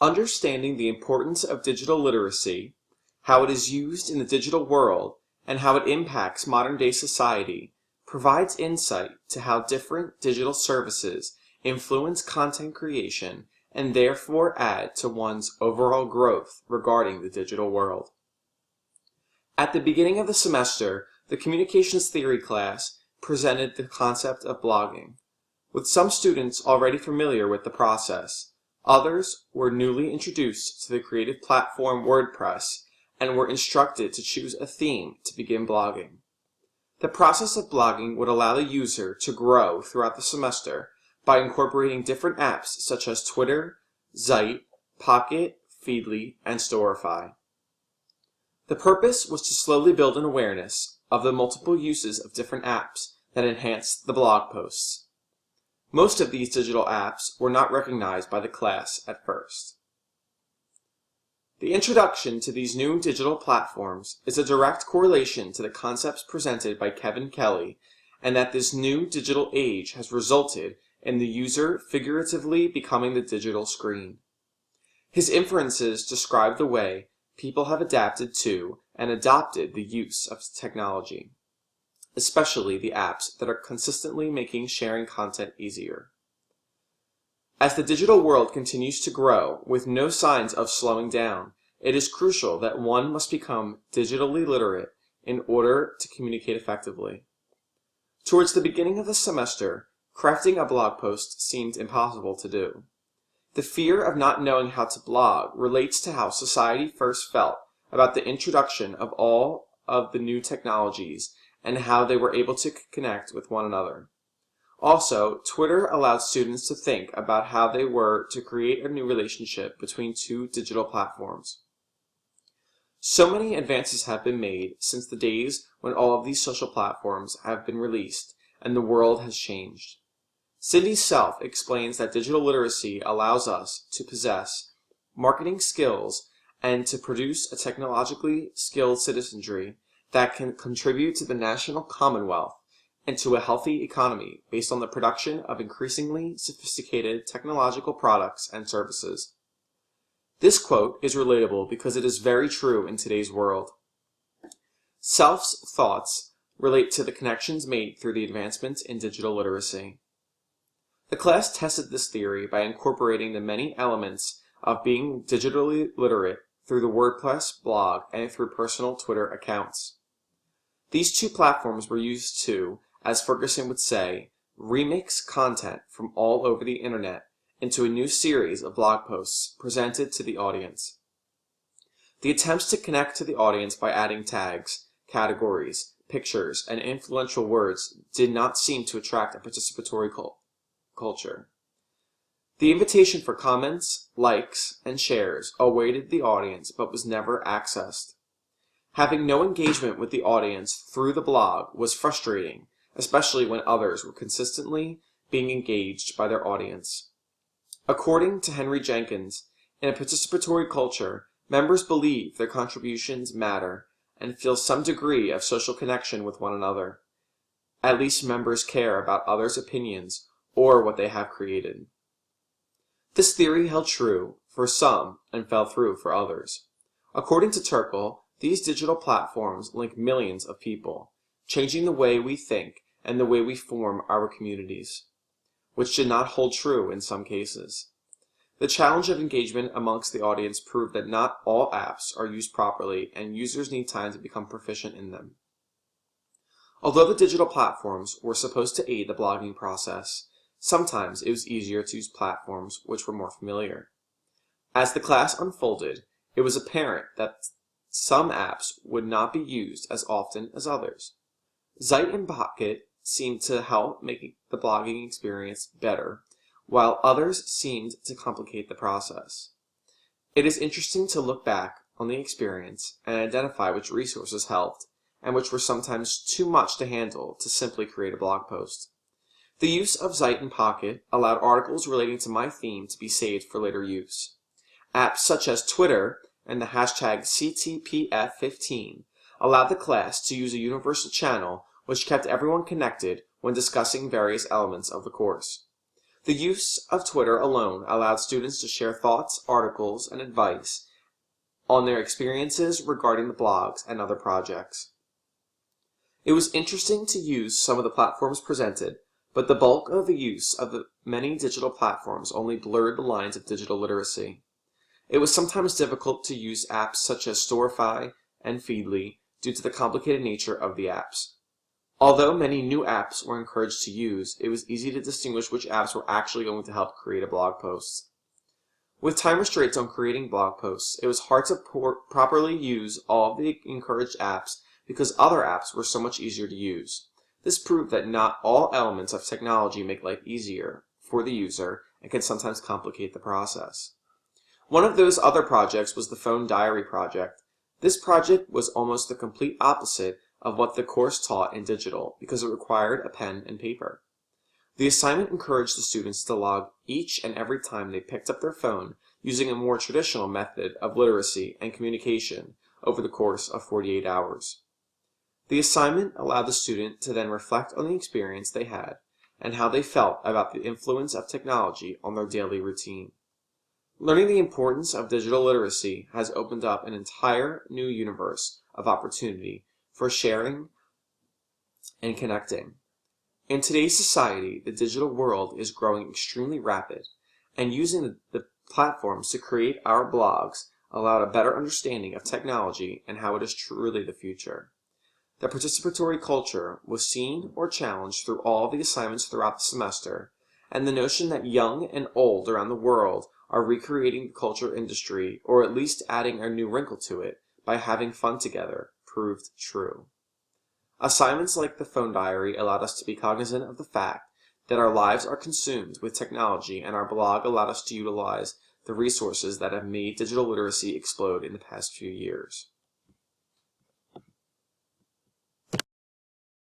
Understanding the importance of digital literacy, how it is used in the digital world, and how it impacts modern-day society, provides insight to how different digital services influence content creation and therefore add to one's overall growth regarding the digital world. At the beginning of the semester, the communications theory class presented the concept of blogging. With some students already familiar with the process, others were newly introduced to the creative platform WordPress and were instructed to choose a theme to begin blogging. The process of blogging would allow the user to grow throughout the semester by incorporating different apps such as Twitter, Zeit, Pocket, Feedly, and Storify. The purpose was to slowly build an awareness of the multiple uses of different apps that enhance the blog posts. Most of these digital apps were not recognized by the class at first. The introduction to these new digital platforms is a direct correlation to the concepts presented by Kevin Kelly, and that this new digital age has resulted in the user figuratively becoming the digital screen. His inferences describe the way people have adapted to and adopted the use of technology, especially the apps that are consistently making sharing content easier. As the digital world continues to grow with no signs of slowing down, it is crucial that one must become digitally literate in order to communicate effectively. Towards the beginning of the semester, crafting a blog post seemed impossible to do. The fear of not knowing how to blog relates to how society first felt about the introduction of all of the new technologies and how they were able to connect with one another. Also, Twitter allowed students to think about how they were to create a new relationship between two digital platforms. So many advances have been made since the days when all of these social platforms have been released, and the world has changed. Cindy Self explains that digital literacy allows us to possess marketing skills and to produce a technologically skilled citizenry that can contribute to the national commonwealth and to a healthy economy based on the production of increasingly sophisticated technological products and services. This quote is relatable because it is very true in today's world. Self's thoughts relate to the connections made through the advancements in digital literacy. The class tested this theory by incorporating the many elements of being digitally literate through the WordPress blog and through personal Twitter accounts. These two platforms were used to, as Ferguson would say, remix content from all over the internet into a new series of blog posts presented to the audience. The attempts to connect to the audience by adding tags, categories, pictures, and influential words did not seem to attract a participatory culture. The invitation for comments, likes, and shares awaited the audience but was never accessed. Having no engagement with the audience through the blog was frustrating, especially when others were consistently being engaged by their audience. According to Henry Jenkins, in a participatory culture, members believe their contributions matter and feel some degree of social connection with one another. At least members care about others' opinions or what they have created. This theory held true for some and fell through for others. According to Turkle, these digital platforms link millions of people, changing the way we think and the way we form our communities, which did not hold true in some cases. The challenge of engagement amongst the audience proved that not all apps are used properly and users need time to become proficient in them. Although the digital platforms were supposed to aid the blogging process, sometimes it was easier to use platforms which were more familiar. As the class unfolded, it was apparent that some apps would not be used as often as others. Zeit and Pocket seemed to help make the blogging experience better, while others seemed to complicate the process. It is interesting to look back on the experience and identify which resources helped, and which were sometimes too much to handle to simply create a blog post. The use of Zeit and Pocket allowed articles relating to my theme to be saved for later use. Apps such as Twitter and the hashtag CTPF15 allowed the class to use a universal channel which kept everyone connected when discussing various elements of the course. The use of Twitter alone allowed students to share thoughts, articles, and advice on their experiences regarding the blogs and other projects. It was interesting to use some of the platforms presented, but the bulk of the use of the many digital platforms only blurred the lines of digital literacy. It was sometimes difficult to use apps such as Storify and Feedly due to the complicated nature of the apps. Although many new apps were encouraged to use, it was easy to distinguish which apps were actually going to help create a blog post. With time restraints on creating blog posts, it was hard to properly use all of the encouraged apps because other apps were so much easier to use. This proved that not all elements of technology make life easier for the user and can sometimes complicate the process. One of those other projects was the phone diary project. This project was almost the complete opposite of what the course taught in digital because it required a pen and paper. The assignment encouraged the students to log each and every time they picked up their phone using a more traditional method of literacy and communication over the course of 48 hours. The assignment allowed the student to then reflect on the experience they had and how they felt about the influence of technology on their daily routine. Learning the importance of digital literacy has opened up an entire new universe of opportunity for sharing and connecting. In today's society, the digital world is growing extremely rapid, and using the platforms to create our blogs allowed a better understanding of technology and how it is truly the future. The participatory culture was seen or challenged through all the assignments throughout the semester, and the notion that young and old around the world are recreating the culture industry, or at least adding a new wrinkle to it, by having fun together, proved true. Assignments like the phone diary allowed us to be cognizant of the fact that our lives are consumed with technology, and our blog allowed us to utilize the resources that have made digital literacy explode in the past few years.